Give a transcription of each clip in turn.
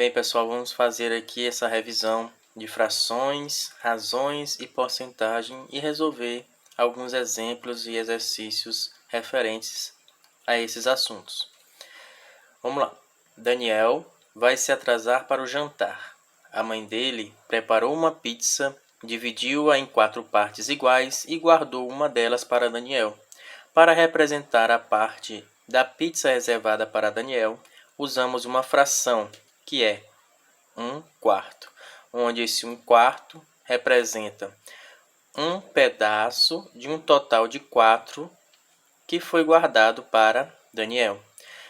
Bem, pessoal, vamos fazer aqui essa revisão de frações, razões e porcentagem e resolver alguns exemplos e exercícios referentes a esses assuntos. Vamos lá. Daniel vai se atrasar para o jantar. A mãe dele preparou uma pizza, dividiu-a em 4 partes iguais e guardou uma delas para Daniel. Para representar a parte da pizza reservada para Daniel, usamos uma fração, que é 1/4, onde esse 1/4 representa um pedaço de um total de 4 que foi guardado para Daniel.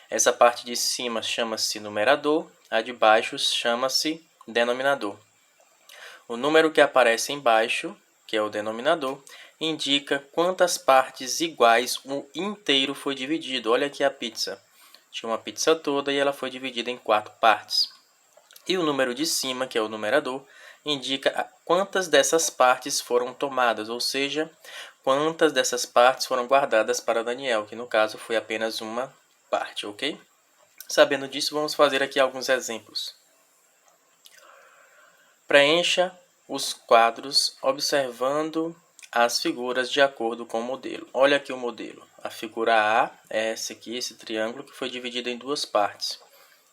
Essa parte de cima chama-se numerador, a de baixo chama-se denominador. O número que aparece embaixo, que é o denominador, indica quantas partes iguais o inteiro foi dividido. Olha aqui a pizza. Tinha uma pizza toda e ela foi dividida em 4 partes. E o número de cima, que é o numerador, indica quantas dessas partes foram tomadas, ou seja, quantas dessas partes foram guardadas para Daniel, que no caso foi apenas uma parte, ok? Sabendo disso, vamos fazer aqui alguns exemplos. Preencha os quadros observando as figuras de acordo com o modelo. Olha aqui o modelo. A figura A é essa aqui, esse triângulo que foi dividido em 2 partes.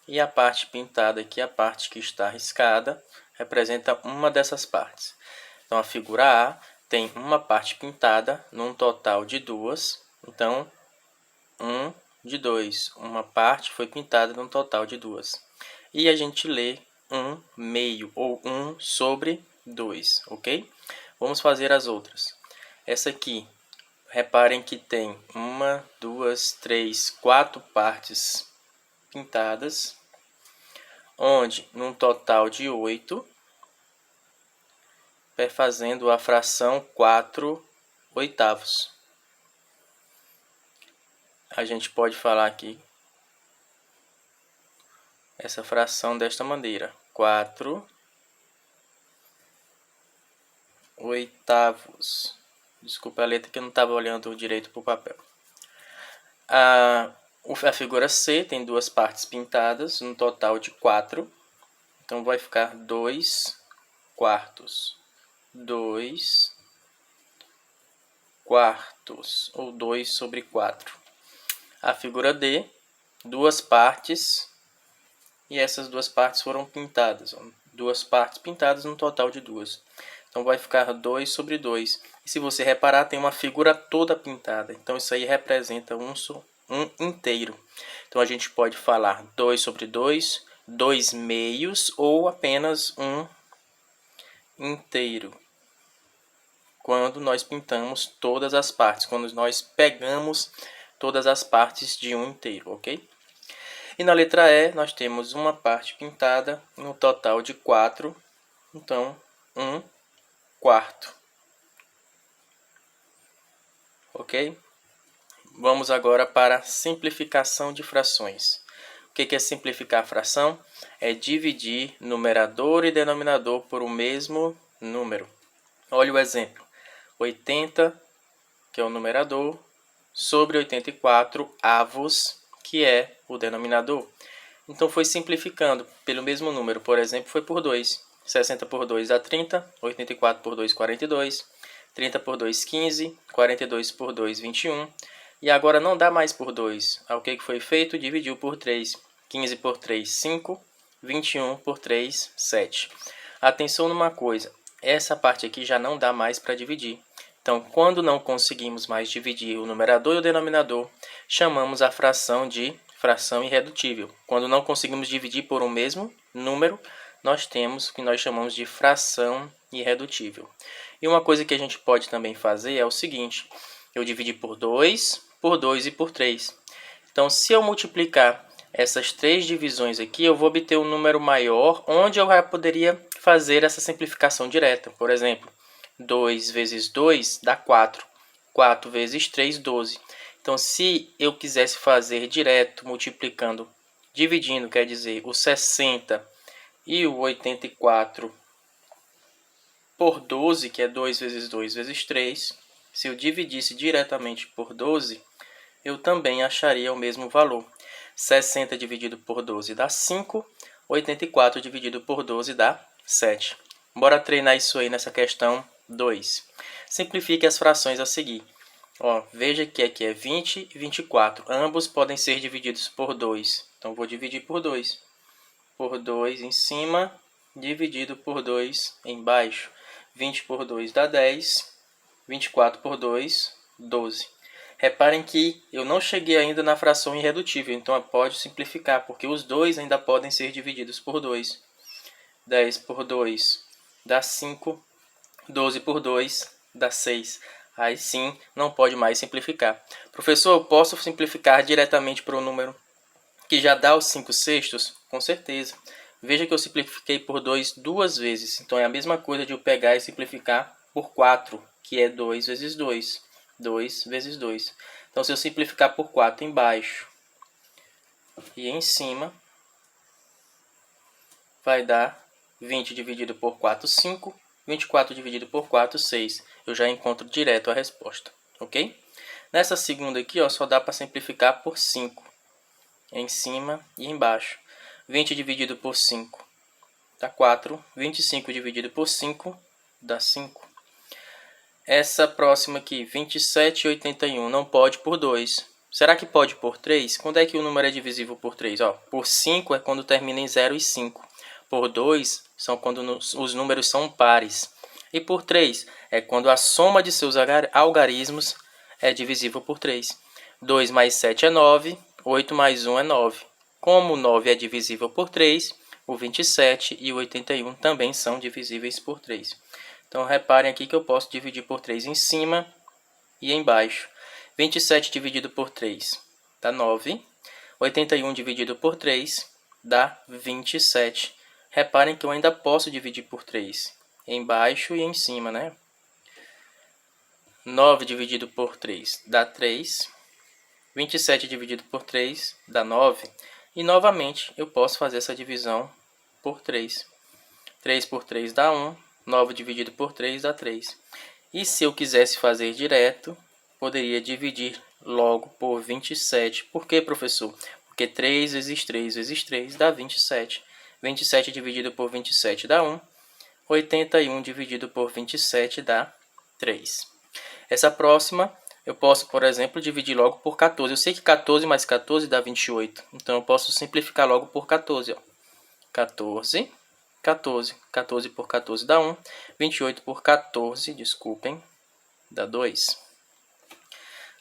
E a parte pintada aqui, a parte que está riscada, representa uma dessas partes. Então, a figura A tem uma parte pintada num total de 2. Então, 1 de 2. Uma parte foi pintada num total de 2. E a gente lê 1/2 ou 1/2, ok? Vamos fazer as outras. Essa aqui, reparem que tem 1, 2, 3, 4 partes pintadas, onde num total de 8, fazendo a fração 4/8. A gente pode falar aqui essa fração desta maneira: 4/8. Desculpa a letra que eu não estava olhando direito para o papel. A figura C tem 2 partes pintadas, um total de 4. Então, vai ficar 2/4. 2/4, ou 2/4. A figura D, 2 partes, e essas 2 partes foram pintadas. 2 partes pintadas no total de 2. Então, vai ficar 2/2. E se você reparar, tem uma figura toda pintada. Então, isso aí representa um inteiro. Então, a gente pode falar 2/2, 2/2 ou apenas um inteiro. Quando nós pintamos todas as partes, quando nós pegamos todas as partes de um inteiro, ok? E na letra E, nós temos uma parte pintada no total de 4, então 1/4, ok? Vamos agora para a simplificação de frações. O que é simplificar a fração? É dividir numerador e denominador por o mesmo número. Olha o exemplo. 80, que é o numerador, sobre 84 avos, que é o denominador. Então, foi simplificando pelo mesmo número. Por exemplo, foi por 2. 60 por 2 dá 30, 84 por 2, 42, 30 por 2, 15, 42 por 2, 21. E agora não dá mais por 2. O que foi feito? Dividiu por 3. 15 por 3, 5. 21 por 3, 7. Atenção numa coisa. Essa parte aqui já não dá mais para dividir. Então, quando não conseguimos mais dividir o numerador e o denominador, chamamos a fração de fração irredutível. Quando não conseguimos dividir por um mesmo número, nós temos o que nós chamamos de fração irredutível. E uma coisa que a gente pode também fazer é o seguinte: eu dividi por 2 e por 3. Então, se eu multiplicar essas 3 divisões aqui, eu vou obter um número maior, onde eu já poderia fazer essa simplificação direta. Por exemplo, 2 vezes 2 dá 4. 4 vezes 3, 12. Então, se eu quisesse fazer direto, multiplicando, dividindo, quer dizer, o 60 e o 84 por 12, que é 2 vezes 2 vezes 3, se eu dividisse diretamente por 12, eu também acharia o mesmo valor. 60 dividido por 12 dá 5, 84 dividido por 12 dá 7. Bora treinar isso aí nessa questão 2. Simplifique as frações a seguir. Ó, veja que aqui é 20 e 24. Ambos podem ser divididos por 2. Então, vou dividir por 2. Por 2 em cima, dividido por 2 embaixo. 20 por 2 dá 10. 24 por 2, 12. Reparem que eu não cheguei ainda na fração irredutível, então pode simplificar, porque os dois ainda podem ser divididos por 2. 10 por 2 dá 5. 12 por 2 dá 6. Aí sim, não pode mais simplificar. Professor, eu posso simplificar diretamente para o número que já dá os 5/6? Com certeza. Veja que eu simplifiquei por 2 duas vezes. Então é a mesma coisa de eu pegar e simplificar por 4, que é 2 vezes 2. 2 vezes 2. Então, se eu simplificar por 4 embaixo e em cima, vai dar 20 dividido por 4, 5. 24 dividido por 4, 6. Eu já encontro direto a resposta, ok? Nessa segunda aqui, ó, só dá para simplificar por 5. Em cima e embaixo. 20 dividido por 5 dá 4. 25 dividido por 5 dá 5. Essa próxima aqui, 27 e 81, não pode por 2. Será que pode por 3? Quando é que o número é divisível por 3? Ó, por 5 é quando termina em 0 e 5. Por 2 são quando os números são pares. E por 3 é quando a soma de seus algarismos é divisível por 3. 2 mais 7 é 9, 8 mais 1 é 9. Como 9 é divisível por 3, o 27 e o 81 também são divisíveis por 3. Então, reparem aqui que eu posso dividir por 3 em cima e embaixo. 27 dividido por 3 dá 9. 81 dividido por 3 dá 27. Reparem que eu ainda posso dividir por 3 embaixo e em cima, né? 9 dividido por 3 dá 3. 27 dividido por 3 dá 9. E, novamente, eu posso fazer essa divisão por 3. 3 por 3 dá 1. 9 dividido por 3 dá 3. E se eu quisesse fazer direto, poderia dividir logo por 27. Por quê, professor? Porque 3 vezes 3 vezes 3 dá 27. 27 dividido por 27 dá 1. 81 dividido por 27 dá 3. Essa próxima, eu posso, por exemplo, dividir logo por 14. Eu sei que 14 mais 14 dá 28. Então, eu posso simplificar logo por 14. Ó. 14... 14. 14 por 14 dá 1. 28 por 14, desculpem, dá 2.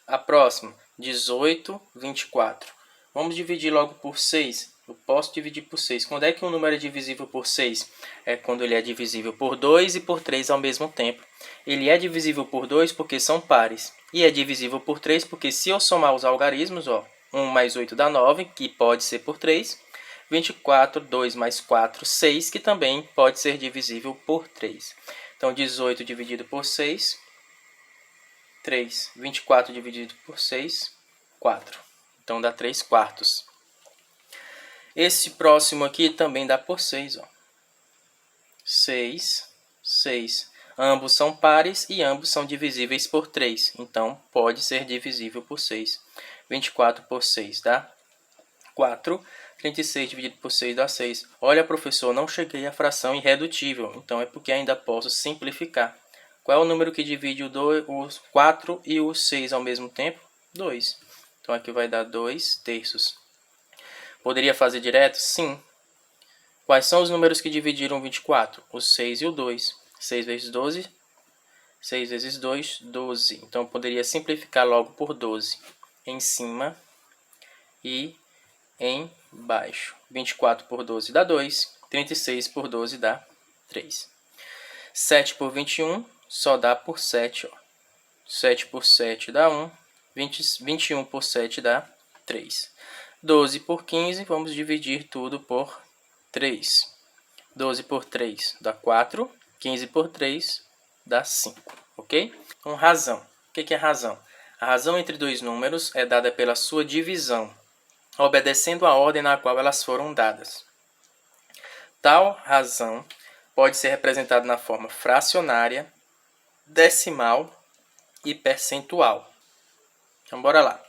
A próxima, 18, 24. Vamos dividir logo por 6. Eu posso dividir por 6. Quando é que um número é divisível por 6? É quando ele é divisível por 2 e por 3 ao mesmo tempo. Ele é divisível por 2 porque são pares. E é divisível por 3 porque se eu somar os algarismos, ó, 1 mais 8 dá 9, que pode ser por 3. 24, 2 mais 4, 6, que também pode ser divisível por 3. Então, 18 dividido por 6, 3. 24 dividido por 6, 4. Então, dá 3 quartos. Esse próximo aqui também dá por 6. Ó. 6, 6. Ambos são pares e ambos são divisíveis por 3. Então, pode ser divisível por 6. 24 por 6 dá 4. 36 dividido por 6 dá 6. Olha, professor, não cheguei à fração irredutível. Então, é porque ainda posso simplificar. Qual é o número que divide os 4 e o 6 ao mesmo tempo? 2. Então, aqui vai dar 2 terços. Poderia fazer direto? Sim. Quais são os números que dividiram 24? O 6 e o 2. 6 vezes 12. 6 vezes 2, 12. Então, eu poderia simplificar logo por 12. Em cima e embaixo. 24 por 12 dá 2. 36 por 12 dá 3. 7 por 21 só dá por 7. Ó. 7 por 7 dá 1. 21 por 7 dá 3. 12 por 15, vamos dividir tudo por 3. 12 por 3 dá 4. 15 por 3 dá 5. Ok? Então, razão. O que é razão? A razão entre dois números é dada pela sua divisão, obedecendo a ordem na qual elas foram dadas. Tal razão pode ser representada na forma fracionária, decimal e percentual. Então, bora lá.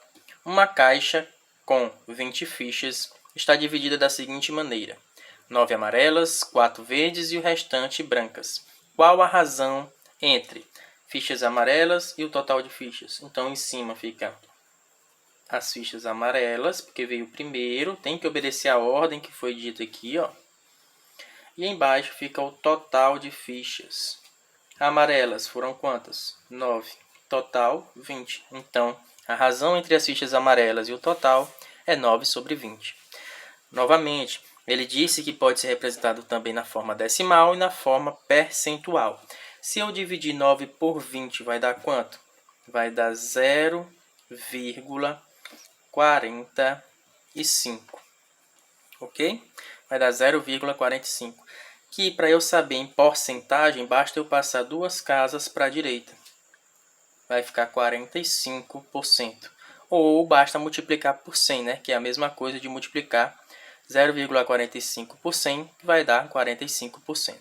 Uma caixa com 20 fichas está dividida da seguinte maneira. 9 amarelas, 4 verdes e o restante brancas. Qual a razão entre fichas amarelas e o total de fichas? Então, em cima fica as fichas amarelas, porque veio primeiro, tem que obedecer a ordem que foi dita aqui, ó. E embaixo fica o total de fichas. Amarelas foram quantas? 9. Total, 20. Então, a razão entre as fichas amarelas e o total é 9 sobre 20. Novamente, ele disse que pode ser representado também na forma decimal e na forma percentual. Se eu dividir 9 por 20, vai dar quanto? Vai dar 0,45. Ok? Vai dar 0,45. Que para eu saber em porcentagem, basta eu passar duas casas para a direita. Vai ficar 45%. Ou basta multiplicar por 100, né? Que é a mesma coisa de multiplicar 0,45 por 100, que vai dar 45%.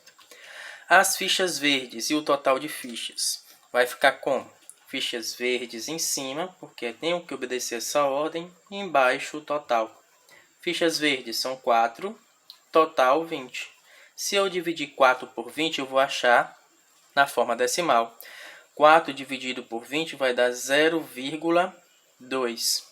As fichas verdes e o total de fichas. Vai ficar como? Fichas verdes em cima, porque tenho que obedecer essa ordem, e embaixo o total. Fichas verdes são 4, total 20. Se eu dividir 4 por 20, eu vou achar na forma decimal. 4 dividido por 20 vai dar 0,2.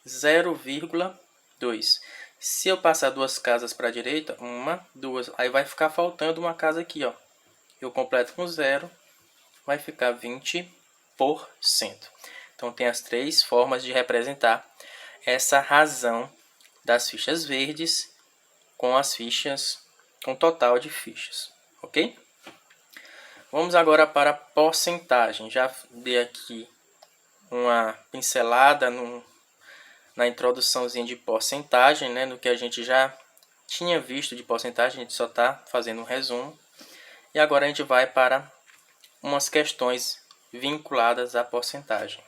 0,2. Se eu passar duas casas para a direita, uma, duas, aí vai ficar faltando uma casa aqui, ó. Eu completo com 0, vai ficar 20%. Então, tem as três formas de representar essa razão das fichas verdes com as fichas, com total de fichas, ok? Vamos agora para a porcentagem. Já dei aqui uma pincelada na introduçãozinha de porcentagem, né, no que a gente já tinha visto de porcentagem, a gente só está fazendo um resumo. E agora a gente vai para umas questões vinculadas à porcentagem.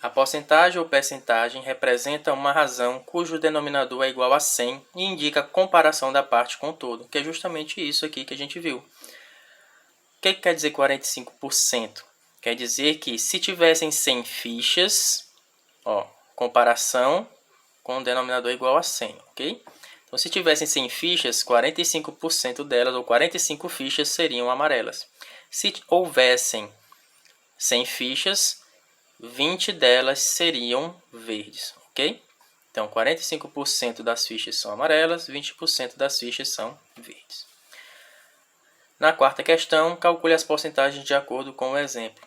A porcentagem ou percentagem representa uma razão cujo denominador é igual a 100 e indica a comparação da parte com o todo, que é justamente isso aqui que a gente viu. O que quer dizer 45%? Quer dizer que se tivessem 100 fichas, ó, comparação com o denominador igual a 100, ok? Então, se tivessem 100 fichas, 45% delas, ou 45 fichas, seriam amarelas. Se houvessem 100 fichas, 20 delas seriam verdes, ok? Então, 45% das fichas são amarelas, 20% das fichas são verdes. Na quarta questão, calcule as porcentagens de acordo com o exemplo.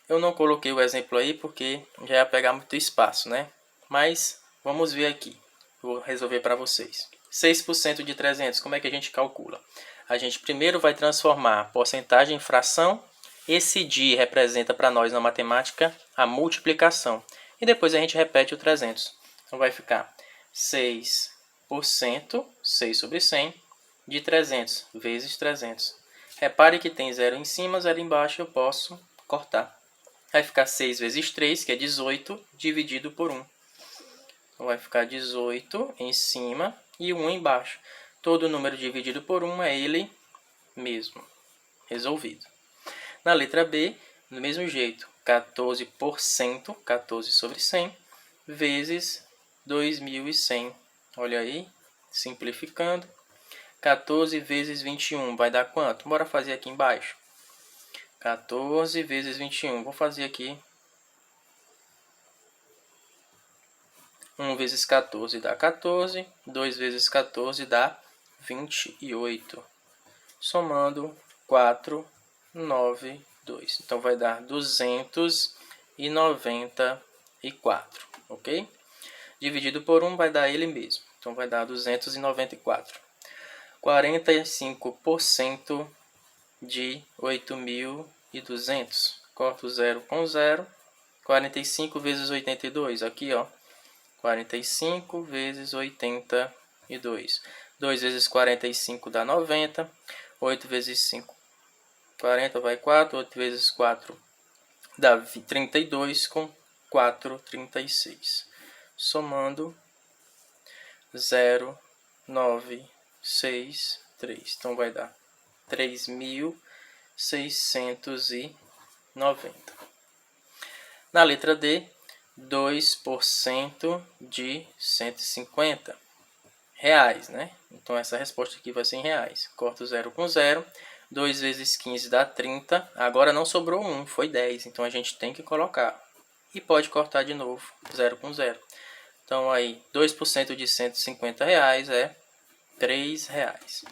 Eu não coloquei o exemplo aí porque já ia pegar muito espaço, né? Mas vamos ver aqui. Vou resolver para vocês. 6% de 300, como é que a gente calcula? A gente primeiro vai transformar a porcentagem em fração. Esse de representa para nós na matemática a multiplicação. E depois a gente repete o 300. Então vai ficar 6%, 6 sobre 100, de 300 vezes 300. Repare que tem 0 em cima, 0 embaixo, eu posso cortar. Vai ficar 6 vezes 3, que é 18, dividido por 1. Então, vai ficar 18 em cima e 1 embaixo. Todo número dividido por 1 é ele mesmo. Resolvido. Na letra B, do mesmo jeito, 14%, 14 sobre 100, vezes 2.100. Olha aí, simplificando. 14 vezes 21 vai dar quanto? Bora fazer aqui embaixo. 14 vezes 21. Vou fazer aqui. 1 vezes 14 dá 14. 2 vezes 14 dá 28. Somando 4, 9, 2. Então, vai dar 294. Ok? Dividido por 1 vai dar ele mesmo. Então, vai dar 294. 45% de 8.200. Corto 0 com 0. 45 vezes 82. Aqui, ó. 45 vezes 82. 2 vezes 45 dá 90. 8 vezes 5, 40 vai 4. 8 vezes 4 dá 32. Com 4, 36. Somando 0, 9, 6, 3. Então, vai dar 3.690. Na letra D, 2% de 150. reais, né? Então, essa resposta aqui vai ser em reais. Corta o 0 com 0. 2 vezes 15 dá 30. Agora não sobrou 1, foi 10. Então, a gente tem que colocar. E pode cortar de novo, 0 com 0. Então, aí, 2% de 150 reais é 3 reais.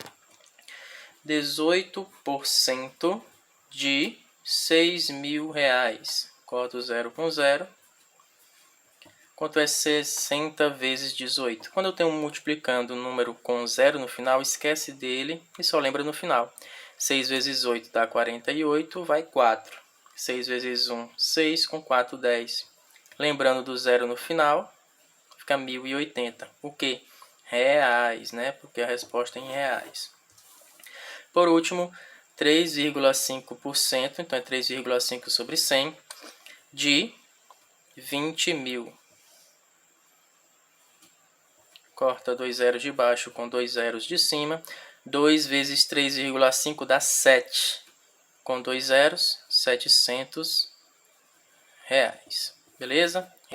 18% de 6 mil reais. Corta o 0 com 0. Quanto é 60 vezes 18? Quando eu tenho multiplicando um número com 0 no final, esquece dele e só lembra no final. 6 vezes 8 dá 48, vai 4. 6 vezes 1, 6, com 4, 10. Lembrando do 0 no final, fica 1080. O quê? Reais, né? Porque a resposta é em reais. Por último, 3,5%, então é 3,5 sobre 100, de 20 mil. Corta 2 zeros de baixo com 2 zeros de cima. 2 vezes 3,5 dá 7. Com 2 zeros, 700 reais. Beleza?